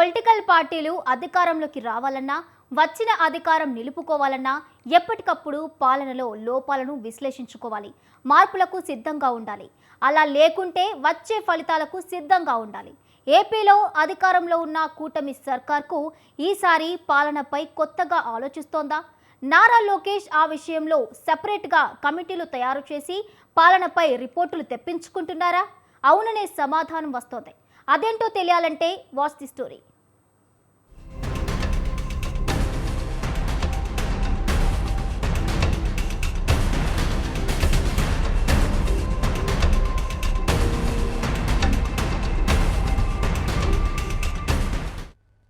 Political పార్టీలు అధికారంలోకి రావాలన్నా వచ్చిన అధికారం నిలుపుకోవాలన్నా ఎప్పటికప్పుడు పాలనలో లోపాలను విశ్లేషించుకోవాలి, మార్పులకు సిద్ధంగా ఉండాలి. అలా లేకుంటే వచ్చే ఫలితాలకు సిద్ధంగా ఉండాలి. ఏపీలో అధికారంలో ఉన్న కూటమి సర్కార్కు ఈసారి పాలనపై కొత్తగా ఆలోచిస్తోందా? నారా లోకేష్ ఆ విషయంలో సెపరేట్గా కమిటీలు తయారు చేసి పాలనపై రిపోర్టులు తెప్పించుకుంటున్నారా? అవుననే సమాధానం వస్తోంది. అదేంటో తెలియాలంటే వాచ్ ది స్టోరీ.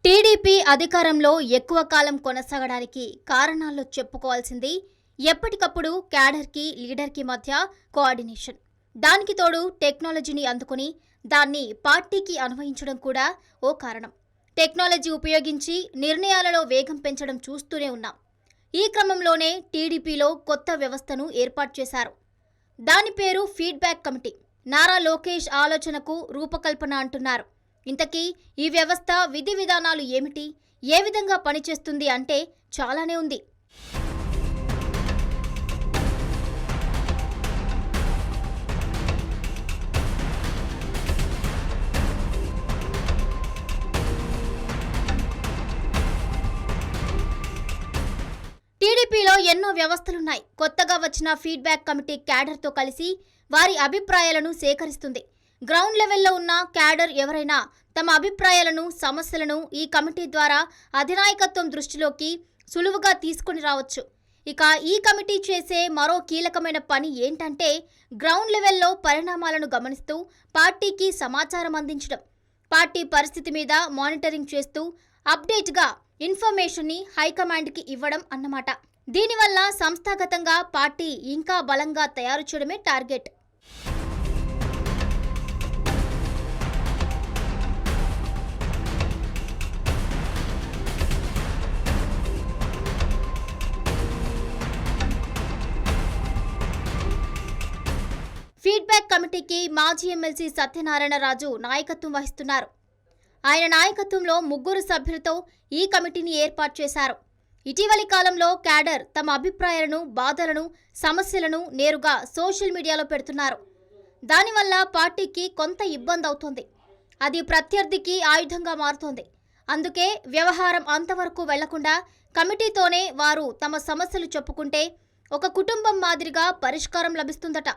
టీడీపీ అధికారంలో ఎక్కువ కాలం కొనసాగడానికి కారణాల్లో చెప్పుకోవాల్సింది ఎప్పటికప్పుడు క్యాడర్కి లీడర్కి మధ్య కోఆర్డినేషన్. దానికి తోడు టెక్నాలజీని అందుకుని దాన్ని పార్టీకి అన్వయించడం కూడా ఓ కారణం. టెక్నాలజీ ఉపయోగించి నిర్ణయాలలో వేగం పెంచడం చూస్తూనే ఉన్నాం. ఈ క్రమంలోనే టీడీపీలో కొత్త వ్యవస్థను ఏర్పాటు చేశారు. దాని పేరు ఫీడ్బ్యాక్ కమిటీ. నారా లోకేష్ ఆలోచనకు రూపకల్పన అంటున్నారు. ఇంతకీ ఈ వ్యవస్థ విధి విధానాలు ఏమిటి, ఏ విధంగా పనిచేస్తుంది అంటే చాలానే ఉంది. టీడీపీలో ఎన్నో వ్యవస్థలున్నాయి. కొత్తగా వచ్చిన ఫీడ్బ్యాక్ కమిటీ క్యాడర్తో కలిసి వారి అభిప్రాయాలను సేకరిస్తుంది. గ్రౌండ్ లెవెల్లో ఉన్న క్యాడర్ ఎవరైనా తమ అభిప్రాయాలను, సమస్యలను ఈ కమిటీ ద్వారా అధినాయకత్వం దృష్టిలోకి సులువుగా తీసుకుని రావచ్చు. ఇక ఈ కమిటీ చేసే మరో కీలకమైన పని ఏంటంటే గ్రౌండ్ లెవెల్లో పరిణామాలను గమనిస్తూ పార్టీకి సమాచారం అందించడం. పార్టీ పరిస్థితి మీద మానిటరింగ్ చేస్తూ అప్డేట్గా ఇన్ఫర్మేషన్ని హైకమాండ్కి ఇవ్వడం అన్నమాట. దీనివల్ల సంస్థాగతంగా పార్టీ ఇంకా బలంగా తయారు చేయడమే టార్గెట్. ఫీడ్బ్యాక్ కమిటీకి మాజీ ఎమ్మెల్సీ సత్యనారాయణరాజు నాయకత్వం వహిస్తున్నారు. ఆయన నాయకత్వంలో 3 సభ్యులతో ఈ కమిటీని ఏర్పాటు చేశారు. ఇటీవలి కాలంలో క్యాడర్ తమ అభిప్రాయాలను, బాధలను, సమస్యలను నేరుగా సోషల్ మీడియాలో పెడుతున్నారు. దానివల్ల పార్టీకి కొంత ఇబ్బంది అవుతోంది. అది ప్రత్యర్థికి ఆయుధంగా మారుతోంది. అందుకే వ్యవహారం అంతవరకు వెళ్లకుండా కమిటీతోనే వారు తమ సమస్యలు చెప్పుకుంటే ఒక కుటుంబం మాదిరిగా పరిష్కారం లభిస్తుందట.